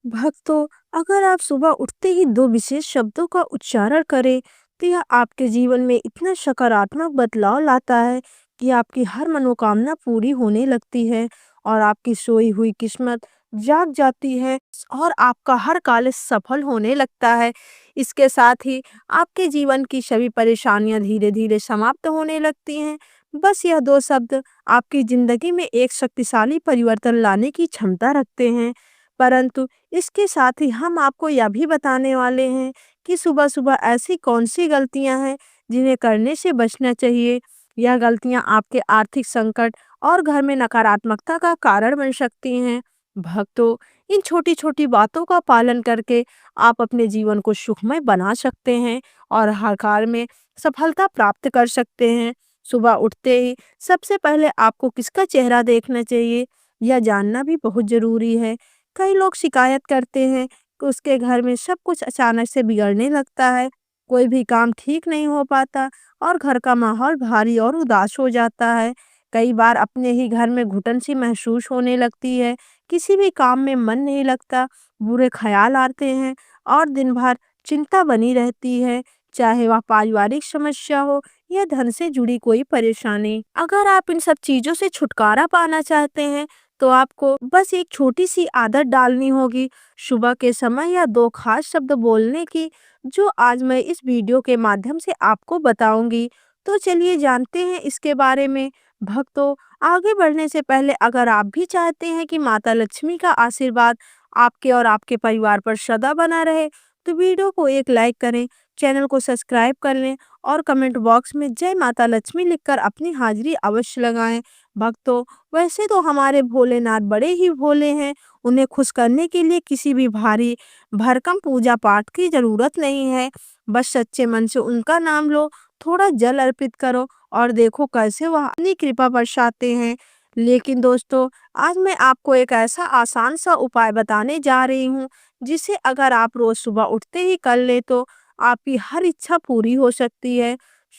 भक्तों, अगर आप सुबह उठते ही दो विशेष शब्दों का उच्चारण करें, तो यह आपके जीवन में इतना सकारात्मक बदलाव लाता है कि आपकी हर मनोकामना पूरी होने लगती है और आपकी सोई हुई किस्मत जाग जाती है और आपका हर कार्य सफल होने लगता है। इसके साथ ही आपके जीवन की सभी परेशानियां धीरे धीरे समाप्त होने लगती हैं। बस यह दो शब्द आपकी जिंदगी में एक शक्तिशाली परिवर्तन लाने की क्षमता रखते हैं। परंतु इसके साथ ही हम आपको यह भी बताने वाले हैं कि सुबह-सुबह ऐसी कौन-सी गलतियां हैं जिन्हें करने से बचना चाहिए। यह गलतियां आपके आर्थिक संकट और घर में नकारात्मकता का कारण बन सकती हैं। भक्तों, इन छोटी-छोटी बातों का पालन करके आप अपने जीवन को सुखमय बना सकते हैं और हर कार्य में सफलता प्राप्त कर सकते हैं। सुबह उठते ही सबसे पहले आपको किसका चेहरा देखना चाहिए, यह जानना भी बहुत ज़रूरी है। कई लोग शिकायत करते हैं कि उसके घर में सब कुछ अचानक से बिगड़ने लगता है, कोई भी काम ठीक नहीं हो पाता और घर का माहौल भारी और उदास हो जाता है। कई बार अपने ही घर में घुटन सी महसूस होने लगती है, किसी भी काम में मन नहीं लगता, बुरे ख्याल आते हैं और दिन भर चिंता बनी रहती है, चाहे वह पारिवारिक समस्या हो या धन से जुड़ी कोई परेशानी। अगर आप इन सब चीज़ों से छुटकारा पाना चाहते हैं, तो आपको बस एक छोटी-सी आदत डालनी होगी, सुबह के समय या 2 खास शब्द बोलने की, जो आज मैं इस वीडियो के माध्यम से आपको बताऊँगी। तो चलिए जानते हैं इसके बारे में। भक्तों, आगे बढ़ने से पहले अगर आप भी चाहते हैं कि माता लक्ष्मी का आशीर्वाद आपके और आपके परिवार पर सदा बना रहे, तो वीडियो को एक लाइक करें, चैनल को सब्सक्राइब कर लें और कमेंट बॉक्स में जय माता लक्ष्मी लिखकर अपनी हाजिरी अवश्य लगाएँ। भक्तों, वैसे तो हमारे भोलेनाथ बड़े ही भोले हैं, उन्हें खुश करने के लिए किसी भी भारी भरकम पूजा पाठ की ज़रूरत नहीं है। बस सच्चे मन से उनका नाम लो, थोड़ा जल अर्पित करो और देखो कैसे वह अपनी कृपा बरसाते हैं। लेकिन दोस्तों, आज मैं आपको एक ऐसा आसान सा उपाय बताने जा रही हूँ, जिसे अगर आप रोज़ सुबह उठते ही कर लें तो आपकी हर इच्छा पूरी हो सकती है।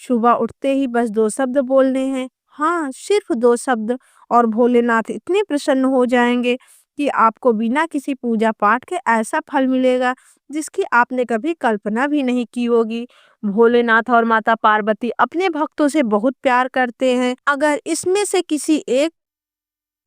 सुबह उठते ही बस 2 शब्द बोलने हैं। हाँ, सिर्फ 2 शब्द और भोलेनाथ इतने प्रसन्न हो जाएँगे कि आपको बिना किसी पूजा-पाठ के ऐसा फल मिलेगा, जिसकी आपने कभी कल्पना भी नहीं की होगी। भोलेनाथ और माता पार्वती अपने भक्तों से बहुत प्यार करते हैं। अगर इसमें से किसी एक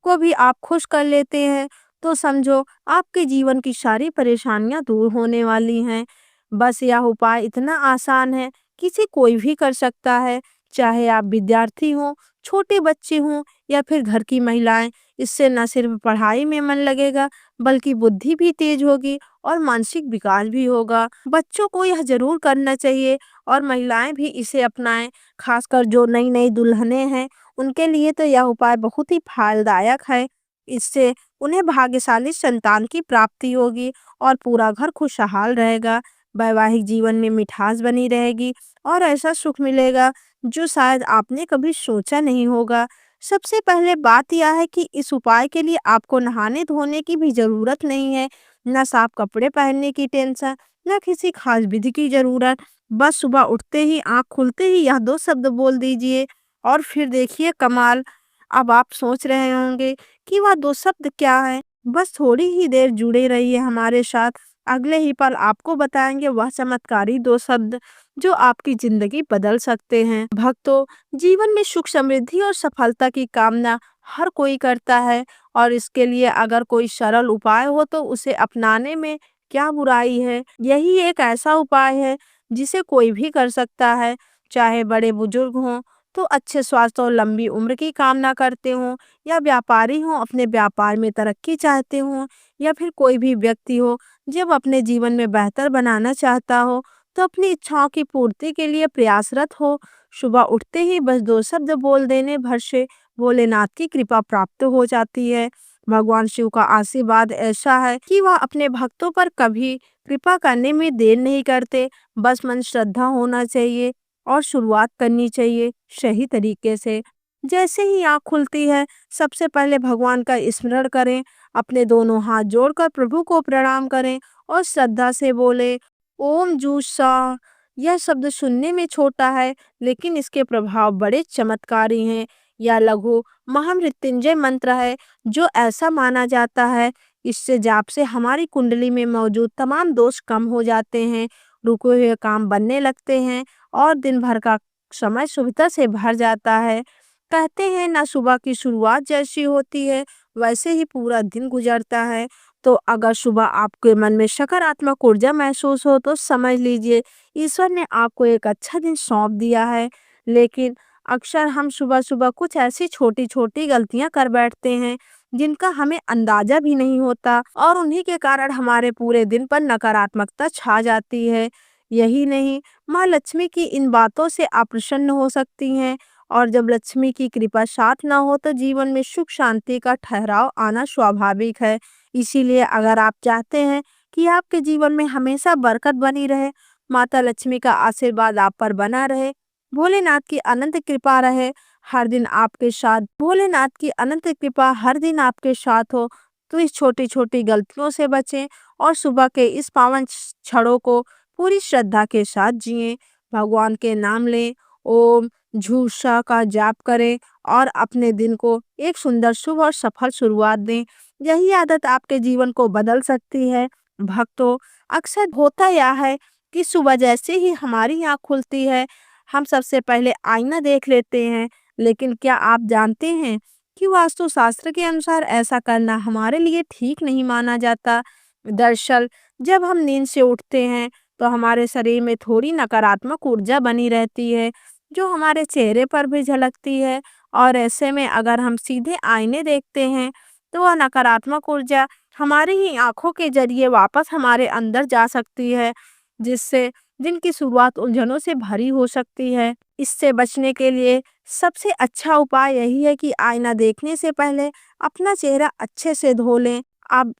को भी आप खुश कर लेते हैं, तो समझो आपके जीवन की सारी परेशानियाँ दूर होने वाली हैं। बस यह उपाय इतना आसान है, किसी कोई भी कर सकता है, चाहे आप विद्यार्थी हों, छोटे बच्चे हों या फिर घर की महिलाएं। इससे न सिर्फ पढ़ाई में मन लगेगा, बल्कि बुद्धि भी तेज होगी और मानसिक विकास भी होगा। बच्चों को यह जरूर करना चाहिए और महिलाएं भी इसे अपनाएं, खासकर जो नई नई दुल्हनें हैं, उनके लिए तो यह उपाय बहुत ही फलदायक है। इससे उन्हें भाग्यशाली संतान की प्राप्ति होगी और पूरा घर खुशहाल रहेगा। वैवाहिक जीवन में मिठास बनी रहेगी और ऐसा सुख मिलेगा जो शायद आपने कभी सोचा नहीं होगा। सबसे पहले बात यह है कि इस उपाय के लिए आपको नहाने धोने की भी ज़रूरत नहीं है, न साफ कपड़े पहनने की टेंशन, न किसी खास विधि की ज़रूरत। बस सुबह उठते ही आँख खुलते ही यह 2 शब्द बोल दीजिए और फिर देखिए कमाल। अब आप सोच रहे होंगे कि वह 2 शब्द क्या हैं? बस थोड़ी ही देर जुड़े रहिए हमारे साथ। अगले ही पल आपको बताएंगे वह चमत्कारी 2 शब्द जो आपकी ज़िंदगी बदल सकते हैं। भक्तों, जीवन में सुख समृद्धि और सफलता की कामना हर कोई करता है और इसके लिए अगर कोई सरल उपाय हो तो उसे अपनाने में क्या बुराई है। यही एक ऐसा उपाय है जिसे कोई भी कर सकता है, चाहे बड़े बुजुर्ग हों तो अच्छे स्वास्थ्य और लंबी उम्र की कामना करते हों, या व्यापारी हों अपने व्यापार में तरक्की चाहते हों, या फिर कोई भी व्यक्ति हो जब अपने जीवन में बेहतर बनाना चाहता हो, तो अपनी इच्छाओं की पूर्ति के लिए प्रयासरत हो। सुबह उठते ही बस 2 शब्द बोल देने भर से भोलेनाथ की कृपा प्राप्त हो जाती है। भगवान शिव का आशीर्वाद ऐसा है कि वह अपने भक्तों पर कभी कृपा करने में देर नहीं करते। बस मन श्रद्धा होना चाहिए और शुरुआत करनी चाहिए सही तरीके से। जैसे ही आँख खुलती है, सबसे पहले भगवान का स्मरण करें, अपने दोनों हाथ जोड़कर प्रभु को प्रणाम करें और श्रद्धा से बोले ओम जू सा। यह शब्द सुनने में छोटा है, लेकिन इसके प्रभाव बड़े चमत्कारी हैं। यह लघु महामृत्युंजय मंत्र है, जो ऐसा माना जाता है इससे जाप से हमारी कुंडली में मौजूद तमाम दोष कम हो जाते हैं, रुके हुए काम बनने लगते हैं और दिन भर का समय सुविधा से भर जाता है। कहते हैं ना, सुबह की शुरुआत जैसी होती है वैसे ही पूरा दिन गुजरता है। तो अगर सुबह आपके मन में सकारात्मक ऊर्जा महसूस हो तो समझ लीजिए ईश्वर ने आपको एक अच्छा दिन सौंप दिया है। लेकिन अक्सर हम सुबह-सुबह कुछ ऐसी छोटी-छोटी गलतियां कर बैठते हैं जिनका हमें अंदाजा भी नहीं होता और उन्हीं के कारण हमारे पूरे दिन पर नकारात्मकता छा जाती है। यही नहीं, माँ लक्ष्मी की इन बातों से आप प्रसन्न हो सकती हैं और जब लक्ष्मी की कृपा साथ ना हो तो जीवन में सुख शांति का ठहराव आना स्वाभाविक है। इसीलिए अगर आप चाहते हैं कि आपके जीवन में हमेशा बरकत बनी रहे, माता लक्ष्मी का आशीर्वाद आप पर बना रहे, भोलेनाथ की अनंत कृपा रहे हर दिन आपके साथ, भोलेनाथ की अनंत कृपा हर दिन आपके साथ हो, तो इस छोटी-छोटी गलतियों से बचें और सुबह के इस पावन क्षणों को पूरी श्रद्धा के साथ जिएं। भगवान के नाम लें, ओम झूठा का जाप करें और अपने दिन को एक सुंदर, शुभ और सफल शुरुआत दें। यही आदत आपके जीवन को बदल सकती है। भक्तों, अक्सर होता यह है कि सुबह जैसे ही हमारी आँख खुलती है, हम सबसे पहले आईना देख लेते हैं। लेकिन क्या आप जानते हैं कि वास्तुशास्त्र के अनुसार ऐसा करना हमारे लिए ठीक नहीं माना जाता? दरअसल जब हम नींद से उठते हैं, तो हमारे शरीर में थोड़ी नकारात्मक ऊर्जा बनी रहती है, जो हमारे चेहरे पर भी झलकती है और ऐसे में अगर हम सीधे आईने देखते हैं, तो वह नकारात्मक ऊर्जा हमारी ही आँखों के ज़रिए वापस हमारे अंदर जा सकती है, जिससे दिन की शुरुआत उलझनों से भरी हो सकती है। इससे बचने के लिए सबसे अच्छा उपाय यही है कि आईना देखने से पहले अपना चेहरा अच्छे से धो लें।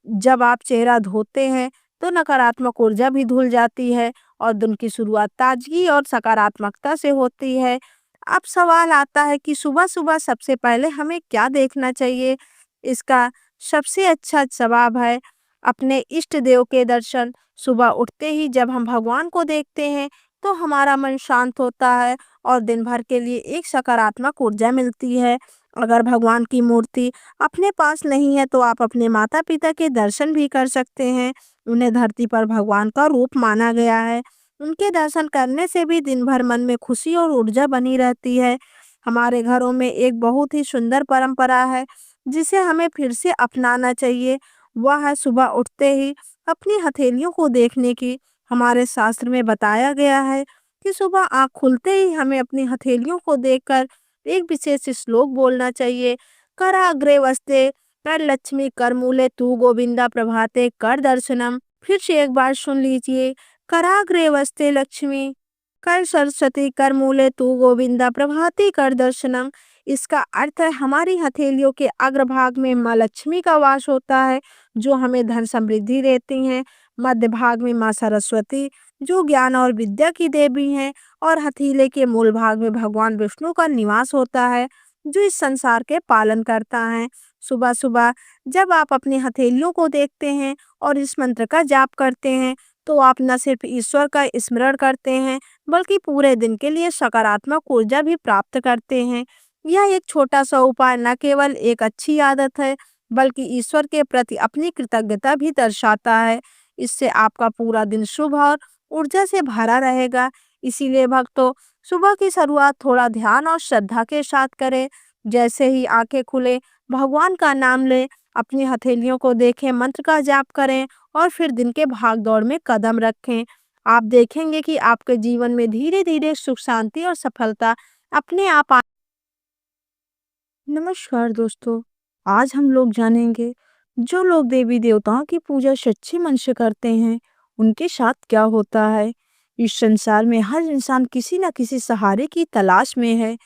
जब आप चेहरा धोते हैं, तो नकारात्मक ऊर्जा भी धुल जाती है और दिन की शुरुआत ताजगी और सकारात्मकता से होती है। अब सवाल आता है कि सुबह-सुबह सबसे पहले हमें क्या देखना चाहिए? इसका सबसे अच्छा जवाब है अपने इष्ट देव के दर्शन। सुबह उठते ही जब हम भगवान को देखते हैं, तो हमारा मन शांत होता है और दिन भर के लिए एक सकारात्मक ऊर्जा मिलती है। अगर भगवान की मूर्ति अपने पास नहीं है, तो आप अपने माता-पिता के दर्शन भी कर सकते हैं। उन्हें धरती पर भगवान का रूप माना गया है। उनके दर्शन करने से भी दिन भर मन में खुशी और ऊर्जा बनी रहती है। हमारे घरों में एक बहुत ही सुंदर परंपरा है, जिसे हमें फिर से अपनाना चाहिए। वह है सुबह उठते ही अपनी हथेलियों को देखने की। हमारे शास्त्र में बताया गया है कि सुबह आँख खुलते ही हमें अपनी हथेलियों को देखकर एक विशेष श्लोक बोलना चाहिए। कराग्रे वस्ते कर लक्ष्मी कर मूले तू गोविंदा प्रभाते कर दर्शनम। फिर से एक बार सुन लीजिए। कराग्रे वस्ते लक्ष्मी कर सरस्वती कर मूले तू गोविंदा प्रभाती कर दर्शनम। इसका अर्थ है हमारी हथेलियों के अग्रभाग में माँ लक्ष्मी का वास होता है, जो हमें धन समृद्धि देती हैं। मध्य भाग में माँ सरस्वती, जो ज्ञान और विद्या की देवी हैं, और हथेली के मूल भाग में भगवान विष्णु का निवास होता है, जो इस संसार के पालन करता है। सुबह सुबह जब आप अपनी हथेलियों को देखते हैं और इस मंत्र का जाप करते हैं, तो आप न सिर्फ ईश्वर का स्मरण करते हैं, बल्कि पूरे दिन के लिए सकारात्मक ऊर्जा भी प्राप्त करते हैं। यह एक छोटा सा उपाय न केवल एक अच्छी आदत है, बल्कि ईश्वर के प्रति अपनी कृतज्ञता भी दर्शाता है। इससे आपका पूरा दिन शुभ और ऊर्जा से भरा रहेगा। इसीलिए भक्तों, सुबह की शुरुआत थोड़ा ध्यान और श्रद्धा के साथ करें। जैसे ही आंखें खुले, भगवान का नाम लें, अपनी हथेलियों को देखें, मंत्र का जाप करें और फिर दिन के भाग दौड़ में कदम रखें। आप देखेंगे कि आपके जीवन में धीरे धीरे सुख शांति और सफलता अपने आप नमस्कार दोस्तों, आज हम लोग जानेंगे जो लोग देवी देवताओं की पूजा सच्चे मन से करते हैं, उनके साथ क्या होता है। इस संसार में हर इंसान किसी न किसी सहारे की तलाश में है।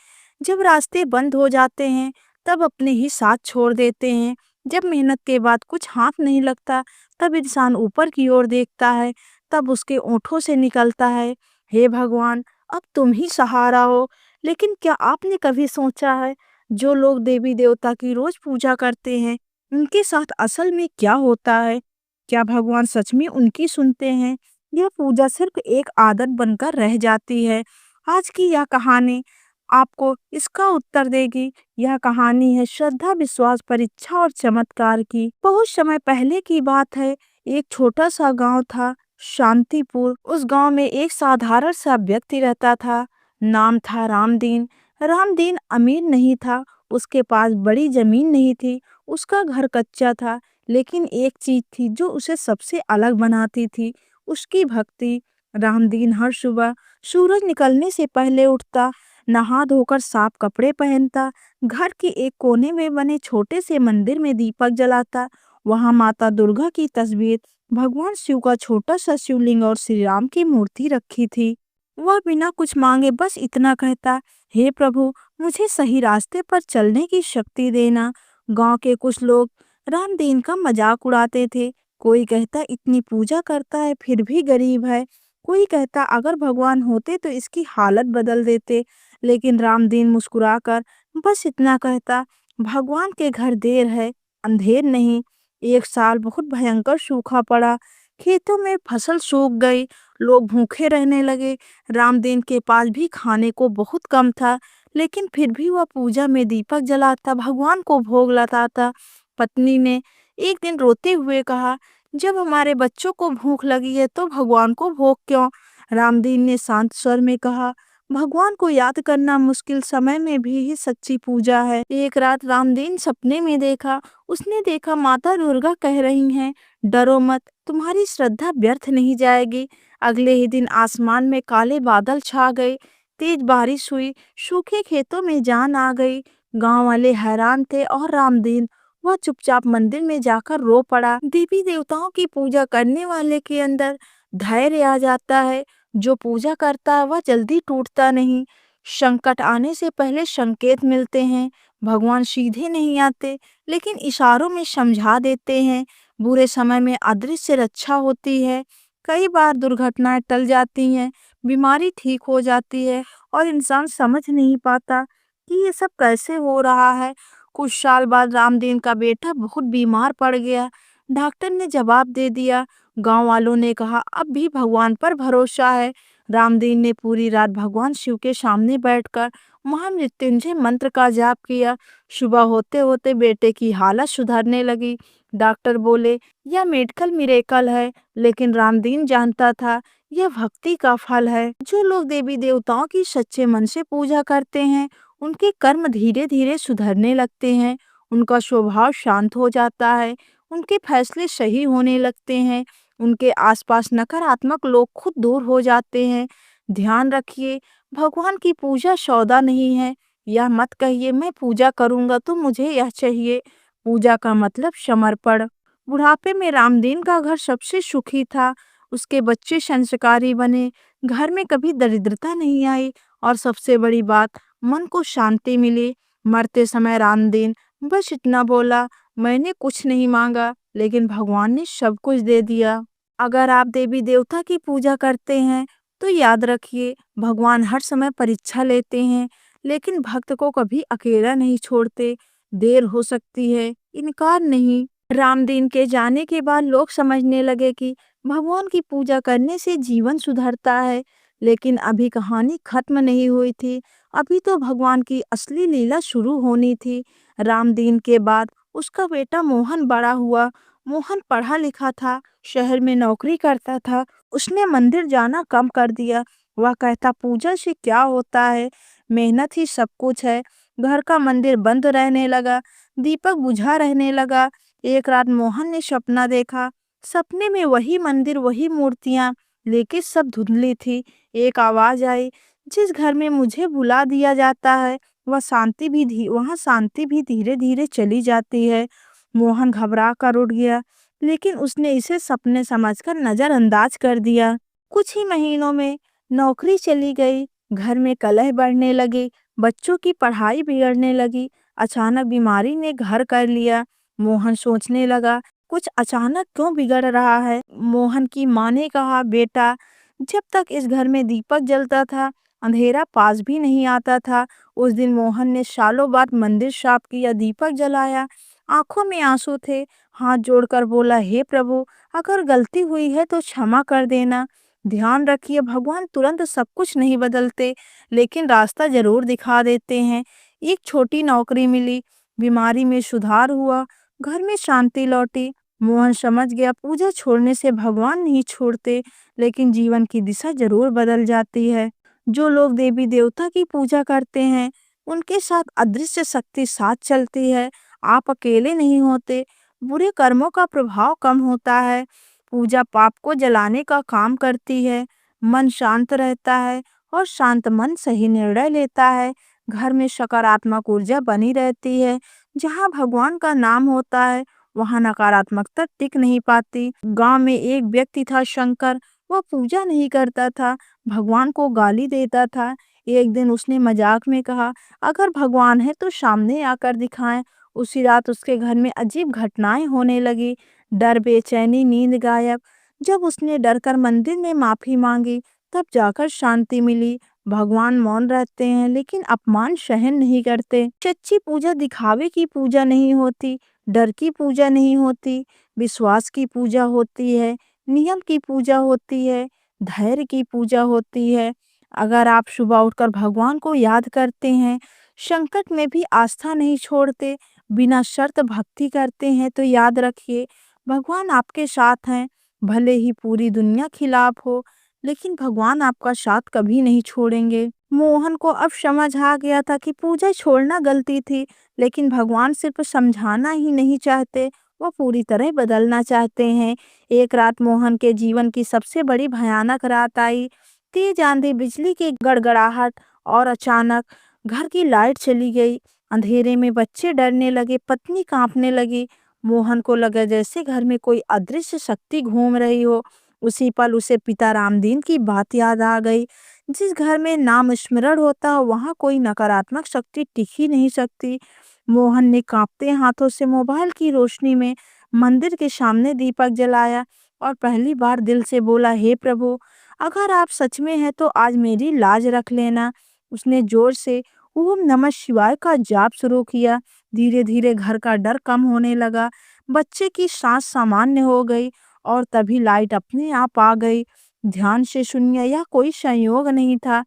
जब रास्ते बंद हो जाते हैं, तब अपने ही साथ छोड़ देते हैं। जब मेहनत के बाद कुछ हाथ नहीं लगता, तब इंसान ऊपर की ओर देखता है। तब उसके ओंठों से निकलता है, हे भगवान, अब तुम ही सहारा हो। लेकिन क्या आपने कभी सोचा है, जो लोग देवी देवता की रोज पूजा करते हैं, उनके साथ असल में क्या होता है? क्या भगवान सच में उनकी सुनते हैं? यह पूजा सिर्फ एक आदत बनकर रह जाती है? आज की यह कहानी आपको इसका उत्तर देगी। यह कहानी है श्रद्धा, विश्वास, परीक्षा और चमत्कार की। बहुत समय पहले की बात है। एक छोटा सा गांव था, शांतिपुर। उस गांव में एक साधारण सा व्यक्ति रहता था। नाम था रामदीन। रामदीन अमीर नहीं था, उसके पास बड़ी जमीन नहीं थी, उसका घर कच्चा था। लेकिन एक चीज थी जो उसे सबसे अलग बनाती थी, उसकी भक्ति। रामदीन हर सुबह सूरज निकलने से पहले उठता, नहा धोकर साफ कपड़े पहनता, घर के एक कोने में बने छोटे से मंदिर में दीपक जलाता। वहां माता दुर्गा की तस्वीर, भगवान शिव का छोटा सा शिवलिंग और श्री राम की मूर्ति रखी थी। वह बिना कुछ मांगे बस इतना कहता, हे प्रभु, मुझे सही रास्ते पर चलने की शक्ति देना। गांव के कुछ लोग रामदीन का मजाक उड़ाते थे। कोई कहता इतनी पूजा करता है फिर भी गरीब है। कोई कहता अगर भगवान होते तो इसकी हालत बदल देते। लेकिन रामदीन मुस्कुराकर बस इतना कहता, भगवान के घर देर है, अंधेर नहीं। एक साल बहुत भयंकर सूखा पड़ा। खेतों में फसल सूख गई, लोग भूखे रहने लगे। रामदीन के पास भी खाने को बहुत कम था, लेकिन फिर भी वह पूजा में दीपक जलाता, भगवान को भोग लगाता। पत्नी ने एक दिन रोते हुए कहा, जब हमारे बच्चों को भूख लगी है तो भगवान को भोग क्यों? रामदीन ने शांत स्वर में कहा, भगवान को याद करना मुश्किल समय में भी ही सच्ची पूजा है। एक रात रामदीन सपने में देखा। उसने देखा माता दुर्गा कह रही हैं, डरो मत, तुम्हारी श्रद्धा व्यर्थ नहीं जाएगी। अगले ही दिन आसमान में काले बादल छा गए, तेज बारिश हुई, सूखे खेतों में जान आ गई। गांव वाले हैरान थे और रामदीन, वह चुपचाप मंदिर में जाकर रो पड़ा। देवी देवताओं की पूजा करने वाले के अंदर धैर्य आ जाता है। जो पूजा करता है वह जल्दी टूटता नहीं। संकट आने से पहले संकेत मिलते हैं। भगवान सीधे नहीं आते, लेकिन इशारों में समझा देते हैं। बुरे समय में अदृश्य रक्षा होती है। कई बार दुर्घटनाएं टल जाती हैं, बीमारी ठीक हो जाती है और इंसान समझ नहीं पाता कि ये सब कैसे हो रहा है। कुछ साल बाद रामदीन का बेटा बहुत बीमार पड़ गया। डॉक्टर ने जवाब दे दिया। गांव वालों ने कहा अब भी भगवान पर भरोसा है। रामदीन ने पूरी रात भगवान शिव के सामने बैठकर महामृत्युंजय मंत्र का जाप किया। सुबह होते होते बेटे की हालत सुधरने लगी। डॉक्टर बोले यह मेडिकल मिरेकल है, लेकिन रामदीन जानता था यह भक्ति का फल है। जो लोग देवी देवताओं की सच्चे मन से पूजा करते हैं, उनके कर्म धीरे धीरे सुधरने लगते हैं। उनका स्वभाव शांत हो जाता है, उनके फैसले सही होने लगते हैं, उनके आसपास नकारात्मक लोग खुद दूर हो जाते हैं। ध्यान रखिए, भगवान की पूजा सौदा नहीं है। यह मत कहिए मैं पूजा करूंगा तो मुझे यह चाहिए। पूजा का मतलब समर्पण। बुढ़ापे में रामदीन का घर सबसे सुखी था। उसके बच्चे संस्कारी बने, घर में कभी दरिद्रता नहीं आई और सबसे बड़ी बात, मन को शांति मिली। मरते समय रामदीन बस इतना बोला, मैंने कुछ नहीं मांगा, लेकिन भगवान ने सब कुछ दे दिया। अगर आप देवी देवता की पूजा करते हैं तो याद रखिए, भगवान हर समय परीक्षा लेते हैं, लेकिन भक्त को कभी अकेला नहीं छोड़ते। देर हो सकती है, इनकार नहीं। रामदीन के जाने के बाद लोग समझने लगे कि भगवान की पूजा करने से जीवन सुधरता है। लेकिन अभी कहानी खत्म नहीं हुई थी। अभी तो भगवान की असली लीला शुरू होनी थी। रामदीन के बाद उसका बेटा मोहन बड़ा हुआ। मोहन पढ़ा लिखा था, शहर में नौकरी करता था। उसने मंदिर जाना कम कर दिया। वह कहता पूजा से क्या होता है, मेहनत ही सब कुछ है। घर का मंदिर बंद रहने लगा, दीपक बुझा रहने लगा। एक रात मोहन ने सपना देखा। सपने में वही मंदिर, वही मूर्तियां, लेकिन सब धुंधली थी। एक आवाज आई, जिस घर में मुझे बुला दिया जाता है वहाँ शांति भी धीरे धीरे चली जाती है। मोहन घबरा कर उठ गया, लेकिन उसने इसे सपने समझकर नजरअंदाज कर दिया। कुछ ही महीनों में नौकरी चली गई, घर में कलह बढ़ने लगी, बच्चों की पढ़ाई बिगड़ने लगी। अचानक बीमारी ने घर कर लिया। मोहन सोचने लगा, कुछ अचानक क्यों बिगड़ रहा है। मोहन की माँ ने कहा, बेटा, जब तक इस घर में दीपक जलता था, अंधेरा पास भी नहीं आता था। उस दिन मोहन ने सालों बाद मंदिर साफ किया, दीपक जलाया। आंखों में आंसू थे, हाथ जोड़कर बोला, हे प्रभु, अगर गलती हुई है तो क्षमा कर देना। ध्यान रखिए, भगवान तुरंत सब कुछ नहीं बदलते, लेकिन रास्ता ज़रूर दिखा देते हैं। एक छोटी नौकरी मिली, बीमारी में सुधार हुआ, घर में शांति लौटी। मोहन समझ गया पूजा छोड़ने से भगवान नहीं छोड़ते, लेकिन जीवन की दिशा ज़रूर बदल जाती है। जो लोग देवी-देवता की पूजा करते हैं, उनके साथ अदृश्य शक्ति साथ चलती है। आप अकेले नहीं होते। बुरे कर्मों का प्रभाव कम होता है। पूजा पाप को जलाने का काम करती है। मन शांत रहता है और शांत मन सही निर्णय लेता है। घर में सकारात्मक ऊर्जा बनी रहती है। जहाँ भगवान का नाम होता है, वहाँ नकारात्मकता टिक नहीं पाती। गांव में एक व्यक्ति था शंकर। वह पूजा नहीं करता था, भगवान को गाली देता था। एक दिन उसने मजाक में कहा, अगर भगवान है तो सामने आकर दिखाएं। उसी रात उसके घर में अजीब घटनाएं होने लगी। डर, बेचैनी, नींद गायब। जब उसने डरकर मंदिर में माफी मांगी, तब जाकर शांति मिली। भगवान मौन रहते हैं, लेकिन अपमान सहन नहीं करते। सच्ची पूजा दिखावे की पूजा नहीं होती, डर की पूजा नहीं होती, विश्वास की पूजा होती है, नियम की पूजा होती है, धैर्य की पूजा होती है। अगर आप सुबह उठकर भगवान को याद करते हैं, संकट में भी आस्था नहीं छोड़ते, बिना शर्त भक्ति करते हैं, तो याद रखिए भगवान आपके साथ हैं। भले ही पूरी दुनिया खिलाफ हो, लेकिन भगवान आपका साथ कभी नहीं छोड़ेंगे। मोहन को अब समझ आ गया था कि पूजा छोड़ना गलती थी, लेकिन भगवान सिर्फ समझाना ही नहीं चाहते, वो पूरी तरह बदलना चाहते हैं। एक रात मोहन के जीवन की सबसे बड़ी भयानक रात आई। तेज आंधी, बिजली की गड़गड़ाहट और अचानक घर की लाइट चली गई। अंधेरे में बच्चे डरने लगे, पत्नी कांपने लगी। मोहन को लगा जैसे घर में कोई अदृश्य शक्ति घूम रही हो। उसी पल उसे पिता रामदीन की बात याद आ गई। जिस घर में नाम स्मरण होता हो, वहां कोई नकारात्मक शक्ति टिक ही नहीं सकती। मोहन ने कांपते हाथों से मोबाइल की रोशनी में मंदिर के सामने दीपक जलाया और पहली बार दिल से बोला, हे प्रभु, अगर आप सच में हैं तो आज मेरी लाज रख लेना। उसने जोर से ओम नमः शिवाय का जाप शुरू किया। धीरे धीरे घर का डर कम होने लगा। बच्चे की सांस सामान्य हो गई और तभी लाइट अपने आप आ गई। ध्यान से सुनिए, यह कोई संयोग नहीं था,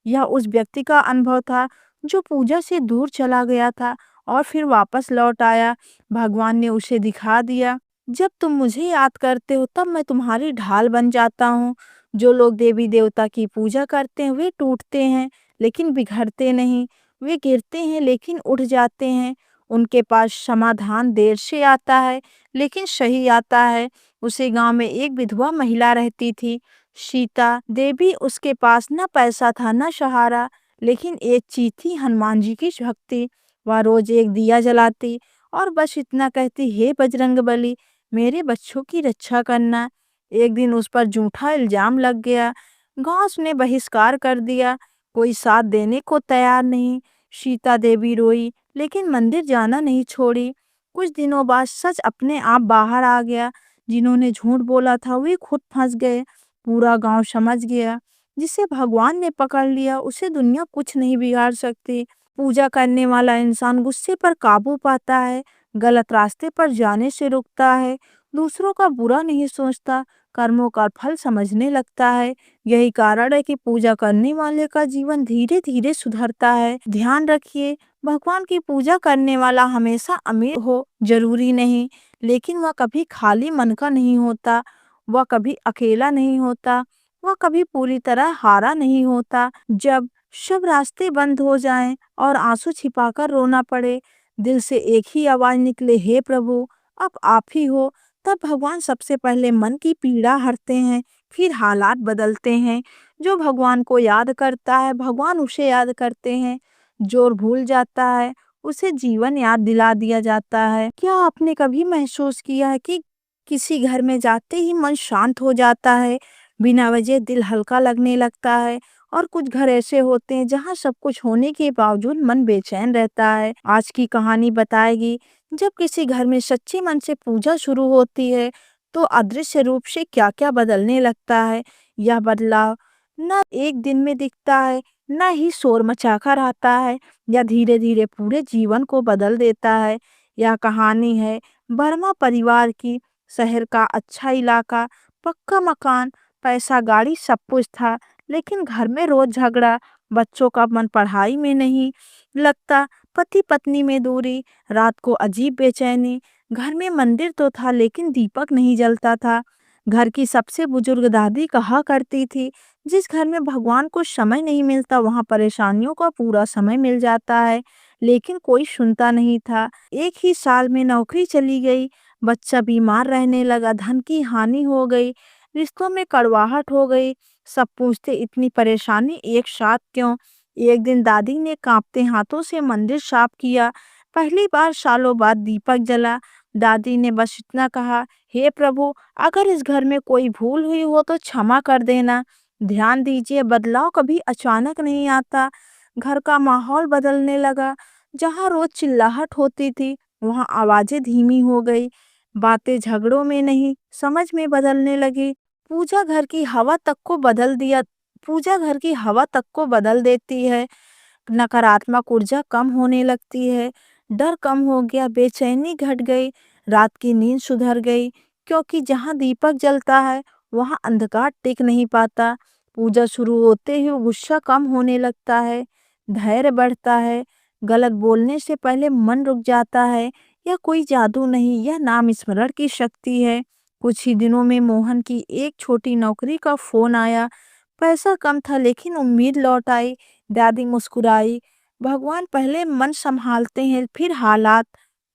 यह उस व्यक्ति का अनुभव था जो पूजा से दूर चला गया था और फिर वापस लौट आया। भगवान ने उसे दिखा दिया, जब तुम मुझे याद करते हो तब मैं तुम्हारी ढाल बन जाता हूँ। जो लोग देवी देवता की पूजा करते हैं वे टूटते हैं, लेकिन बिखरते नहीं। वे गिरते हैं लेकिन उठ जाते हैं। उनके पास समाधान देर से आता है, लेकिन सही आता है। उसी गांव में एक विधवा महिला रहती थी, सीता देवी। उसके पास न पैसा था न सहारा, लेकिन एक चीज थी, हनुमान जी की शक्ति। वह रोज एक दिया जलाती और बस इतना कहती, हे बजरंग बली, मेरे बच्चों की रक्षा करना। एक दिन उस पर झूठा इल्जाम लग गया। गांव उसने बहिष्कार कर दिया। कोई साथ देने को तैयार नहीं। सीता देवी रोई, लेकिन मंदिर जाना नहीं छोड़ी। कुछ दिनों बाद सच अपने आप बाहर आ गया। जिन्होंने झूठ बोला था वे खुद फंस गए। पूरा गांव समझ गया, जिसे भगवान ने पकड़ लिया उसे दुनिया कुछ नहीं बिगाड़ सकती। पूजा करने वाला इंसान गुस्से पर काबू पाता है, गलत रास्ते पर जाने से रुकता है, दूसरों का बुरा नहीं सोचता, कर्मों का फल समझने लगता है। यही कारण है कि पूजा करने वाले का जीवन धीरे धीरे सुधरता है। ध्यान रखिए, भगवान की पूजा करने वाला हमेशा अमीर हो जरूरी नहीं, लेकिन वह कभी खाली मन का नहीं होता, वह कभी अकेला नहीं होता, वह कभी पूरी तरह हारा नहीं होता। जब सब रास्ते बंद हो जाएं और आंसू छिपाकर रोना पड़े, दिल से एक ही आवाज निकले, हे प्रभु, अब आप ही हो, तब भगवान सबसे पहले मन की पीड़ा हरते हैं, फिर हालात बदलते हैं। जो भगवान को याद करता है, भगवान उसे याद करते हैं। जो भूल जाता है, उसे जीवन याद दिला दिया जाता है। क्या आपने कभी महसूस किया है कि किसी घर में जाते ही मन शांत हो जाता है, बिना वजह दिल हल्का लगने लगता है? और कुछ घर ऐसे होते हैं जहाँ सब कुछ होने के बावजूद मन बेचैन रहता है। आज की कहानी बताएगी, जब किसी घर में सच्चे मन से पूजा शुरू होती है, तो अदृश्य रूप से क्या-क्या बदलने लगता है। यह बदलाव न एक दिन में दिखता है, न ही शोर मचाकर आता है, या धीरे-धीरे पूरे जीवन को बदल देता है। यह कहानी है बर्मा परिवार की। शहर का अच्छा इलाका, पक्का मकान, पैसा, गाड़ी सब कुछ था, लेकिन घर में रोज झगड़ा, बच्चों का मन पढ़ाई में नहीं लगता, पति-पत्नी में दूरी, रात को अजीब बेचैनी। घर में मंदिर तो था लेकिन दीपक नहीं जलता था। घर की सबसे बुजुर्ग दादी कहा करती थी, जिस घर में भगवान को समय नहीं मिलता वहाँ परेशानियों का पूरा समय मिल जाता है। लेकिन कोई सुनता नहीं था। एक ही साल में नौकरी चली गई, बच्चा बीमार रहने लगा, धन की हानि हो गई, रिश्तों में कड़वाहट हो गई। सब पूछते इतनी परेशानी एक साथ क्यों? एक दिन दादी ने कांपते हाथों से मंदिर साफ किया। पहली बार सालों बाद दीपक जला। दादी ने बस इतना कहा, हे प्रभु, अगर इस घर में कोई भूल हुई हो तो क्षमा कर देना। ध्यान दीजिए, बदलाव कभी अचानक नहीं आता। घर का माहौल बदलने लगा। जहाँ रोज चिल्लाहट होती थी वहाँ आवाजें धीमी हो गई। बातें झगड़ों में नहीं, समझ में बदलने लगी। पूजा घर की हवा तक को बदल दिया पूजा घर की हवा तक को बदल देती है। नकारात्मक ऊर्जा कम होने लगती है, डर कम हो गया, बेचैनी घट गई, रात की नींद सुधर गई, क्योंकि जहाँ दीपक जलता है वहाँ अंधकार टिक नहीं पाता। पूजा शुरू होते ही गुस्सा कम होने लगता है, धैर्य बढ़ता है, गलत बोलने से पहले मन रुक जाता है। यह कोई जादू नहीं, यह नाम स्मरण की शक्ति है। कुछ ही दिनों में मोहन की एक छोटी नौकरी का फोन आया। पैसा कम था लेकिन उम्मीद लौट आई। दादी मुस्कुराई, भगवान पहले मन संभालते हैं फिर हालात।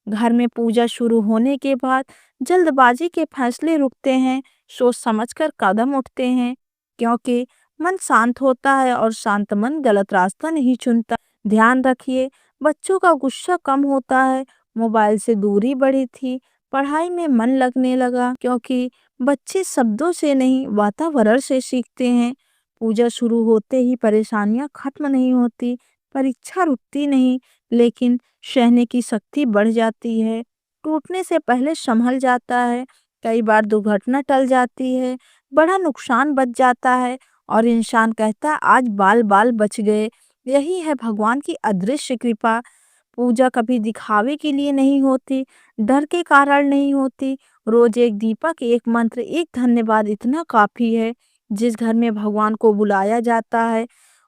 घर में पूजा शुरू होने के बाद जल्दबाजी के फैसले रुकते हैं, सोच समझकर कदम उठते हैं, क्योंकि मन शांत होता है और शांत मन गलत रास्ता नहीं चुनता। ध्यान रखिए, बच्चों का गुस्सा कम होता है, मोबाइल से दूरी बढ़ी थी, पढ़ाई में मन लगने लगा, क्योंकि बच्चे शब्दों से नहीं वातावरण से सीखते हैं। पूजा शुरू होते ही परेशानियां खत्म नहीं होती, परीक्षा रुकती नहीं, लेकिन सहने की शक्ति बढ़ जाती है। टूटने से पहले संभल जाता है। कई बार दुर्घटना टल जाती है, बड़ा नुकसान बच जाता है और इंसान कहता है आज बाल बाल बच गए। यही है भगवान की अदृश्य कृपा। पूजा कभी दिखावे के लिए नहीं होती, डर के कारण नहीं होती। रोज एक दीपक, एक मंत्र, एक धन्यवाद इतना काफी है। जिस घर में भगवान को बुलाया जाता है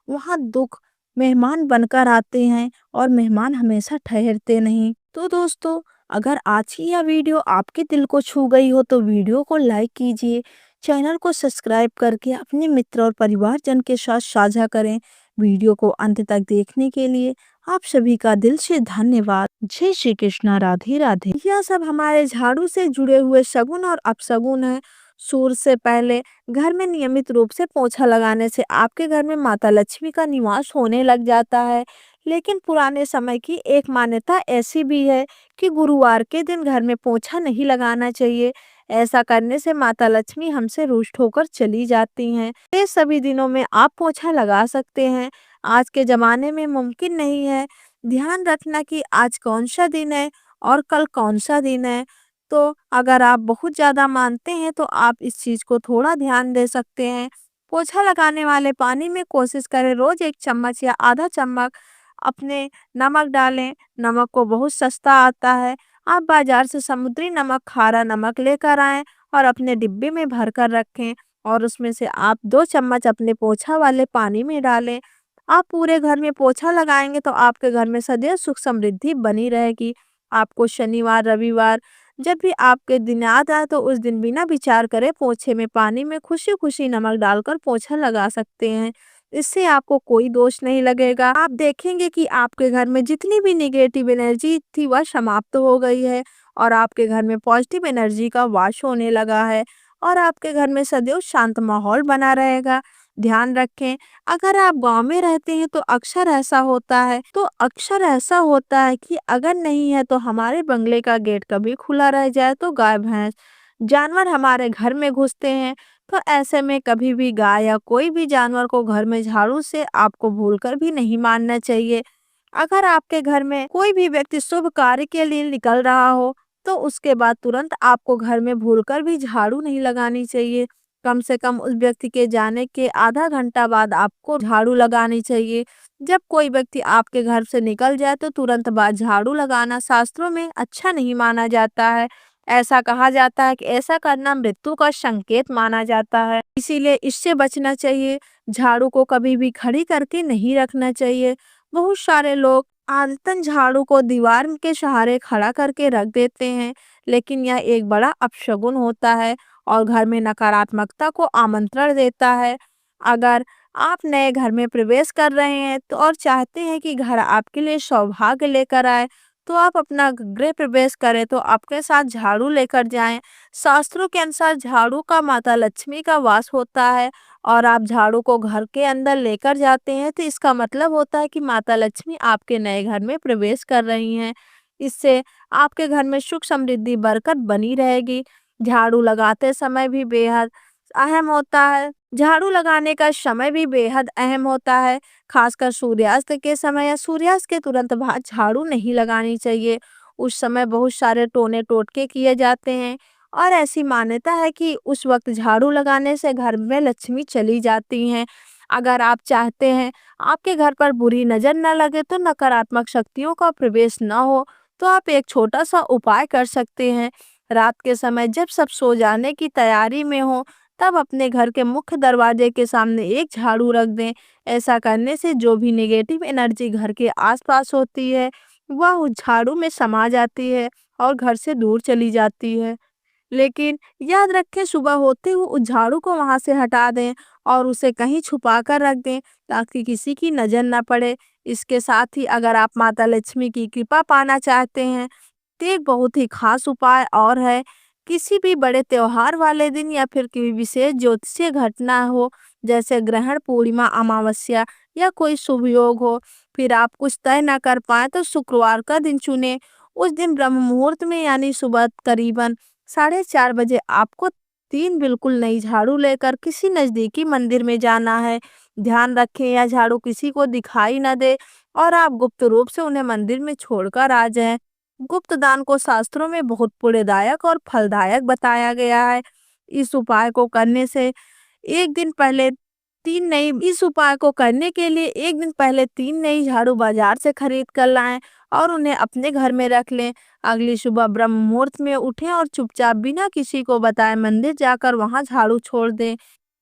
वहाँ दुख मेहमान बनकर आते हैं और मेहमान हमेशा ठहरते नहीं। तो दोस्तों, अगर आज की यह वीडियो आपके दिल को छू गई हो तो वीडियो को लाइक कीजिए, चैनल को सब्सक्राइब करके अपने मित्र और परिवारजन के साथ साझा करें। वीडियो को अंत तक देखने के लिए आप सभी का दिल से धन्यवाद। जय श्री कृष्णा, राधे राधे। यह सब हमारे झाड़ू से जुड़े हुए शगुन और अपशगुन है। सूर्य से पहले घर में नियमित रूप से पोछा लगाने से आपके घर में माता लक्ष्मी का निवास होने लग जाता है। लेकिन पुराने समय की एक मान्यता ऐसी भी है कि गुरुवार के दिन घर में पोछा नहीं लगाना चाहिए। ऐसा करने से माता लक्ष्मी हमसे रुष्ट होकर चली जाती हैं। ये सभी दिनों में आप पोछा लगा सकते हैं, आज के जमाने में मुमकिन नहीं है। ध्यान रखना कि आज कौन सा दिन है और कल कौन सा दिन है। तो अगर आप बहुत ज़्यादा मानते हैं तो आप इस चीज़ को थोड़ा ध्यान दे सकते हैं। पोछा लगाने वाले पानी में कोशिश करें रोज 1 चम्मच या आधा चम्मच अपने नमक डालें। नमक को बहुत सस्ता आता है। आप बाजार से समुद्री नमक, खारा नमक लेकर आएं और अपने डिब्बे में भर कर रखें और उसमें से आप 2 चम्मच अपने पोछा वाले पानी में डालें। आप पूरे घर में पोछा लगाएंगे तो आपके घर में सदैव सुख समृद्धि बनी रहेगी। आपको शनिवार, रविवार जब भी आपके दिन याद आए तो उस दिन बिना विचार करे पोछे में पानी में खुशी खुशी नमक डालकर पोछा लगा सकते हैं। इससे आपको कोई दोष नहीं लगेगा। आप देखेंगे कि आपके घर में जितनी भी निगेटिव एनर्जी थी वह समाप्त हो गई है और आपके घर में पॉजिटिव एनर्जी का वास होने लगा है और आपके घर में सदैव शांत माहौल बना रहेगा। ध्यान रखें, अगर आप गांव में रहते हैं तो अक्सर ऐसा होता है कि अगर नहीं है तो हमारे बंगले का गेट कभी खुला रह जाए तो गाय भैंस जानवर हमारे घर में घुसते हैं। तो ऐसे में कभी भी गाय या कोई भी जानवर को घर में झाड़ू से आपको भूलकर भी नहीं मारना चाहिए। अगर आपके घर में कोई भी व्यक्ति शुभ कार्य के लिए निकल रहा हो तो उसके बाद तुरंत आपको घर में भूलकर भी झाड़ू नहीं लगानी चाहिए। कम से कम उस व्यक्ति के जाने के आधा घंटा बाद आपको झाड़ू लगानी चाहिए। जब कोई व्यक्ति आपके घर से निकल जाए तो तुरंत बाद झाड़ू लगाना शास्त्रों में अच्छा नहीं माना जाता है। ऐसा कहा जाता है कि ऐसा करना मृत्यु का संकेत माना जाता है, इसीलिए इससे बचना चाहिए। झाड़ू को कभी भी खड़ी करके नहीं रखना चाहिए। बहुत सारे लोग आदतन झाड़ू को दीवार के सहारे खड़ा करके रख देते हैं, लेकिन यह एक बड़ा अपशगुन होता है और घर में नकारात्मकता को आमंत्रण देता है। अगर आप नए घर में प्रवेश कर रहे हैं तो और चाहते हैं कि घर आपके लिए सौभाग्य लेकर आए, तो आप अपना गृह प्रवेश करें तो आपके साथ झाड़ू लेकर जाएं। शास्त्रों के अनुसार झाड़ू का माता लक्ष्मी का वास होता है, और आप झाड़ू को घर के अंदर लेकर जाते हैं तो इसका मतलब होता है कि माता लक्ष्मी आपके नए घर में प्रवेश कर रही हैं। इससे आपके घर में सुख समृद्धि बरकत बनी रहेगी। झाड़ू लगाते समय भी बेहद अहम होता है। झाड़ू लगाने का समय भी बेहद अहम होता है। खासकर सूर्यास्त के समय या सूर्यास्त के तुरंत बाद झाड़ू नहीं लगानी चाहिए। उस समय बहुत सारे टोने टोटके किए जाते हैं, और ऐसी मान्यता है कि उस वक्त झाड़ू लगाने से घर में लक्ष्मी चली जाती हैं। अगर आप चाहते हैं आपके घर पर बुरी नज़र न लगे, तो नकारात्मक शक्तियों का प्रवेश न हो, तो आप एक छोटा सा उपाय कर सकते हैं। रात के समय जब सब सो जाने की तैयारी में हो, तब अपने घर के मुख्य दरवाजे के सामने एक झाड़ू रख दें। ऐसा करने से जो भी नेगेटिव एनर्जी घर के आसपास होती है, वह उस झाड़ू में समा जाती है और घर से दूर चली जाती है। लेकिन याद रखें, सुबह होते हुए उस झाड़ू को वहां से हटा दें और उसे कहीं छुपा कर रख दें, ताकि किसी की नज़र न पड़े। इसके साथ ही अगर आप माता लक्ष्मी की कृपा पाना चाहते हैं, तो एक बहुत ही खास उपाय और है। किसी भी बड़े त्योहार वाले दिन या फिर कोई विशेष ज्योतिषीय घटना हो, जैसे ग्रहण पूर्णिमा, अमावस्या या कोई शुभ योग हो, फिर आप कुछ तय ना कर पाए, तो शुक्रवार का दिन चुने। उस दिन ब्रह्म मुहूर्त में यानी सुबह करीबन 4:30 बजे आपको 3 बिल्कुल नई झाड़ू लेकर किसी नज़दीकी मंदिर में जाना है। ध्यान रखें यह झाड़ू किसी को दिखाई न दे, और आप गुप्त रूप से उन्हें मंदिर में छोड़कर आ जाएं। गुप्त दान को शास्त्रों में बहुत पुण्यदायक और फलदायक बताया गया है। इस उपाय को करने से एक दिन पहले 3 नई इस उपाय को करने के लिए एक दिन पहले 3 नई झाड़ू बाजार से खरीद कर लाएं और उन्हें अपने घर में रख लें। अगली सुबह ब्रह्म मुहूर्त में उठें और चुपचाप बिना किसी को बताए मंदिर जाकर वहां झाड़ू छोड़ दें।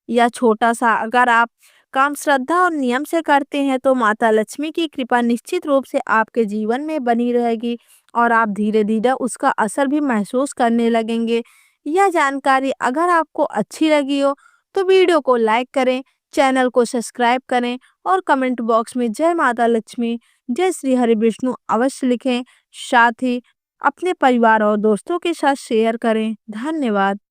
या छोटा सा अगर आप काम श्रद्धा और नियम से करते हैं, तो माता लक्ष्मी की कृपा निश्चित रूप से आपके जीवन में बनी रहेगी, और आप धीरे धीरे उसका असर भी महसूस करने लगेंगे। यह जानकारी अगर आपको अच्छी लगी हो, तो वीडियो को लाइक करें, चैनल को सब्सक्राइब करें और कमेंट बॉक्स में जय माता लक्ष्मी, जय श्री हरि विष्णु अवश्य लिखें। साथ ही अपने परिवार और दोस्तों के साथ शेयर करें। धन्यवाद।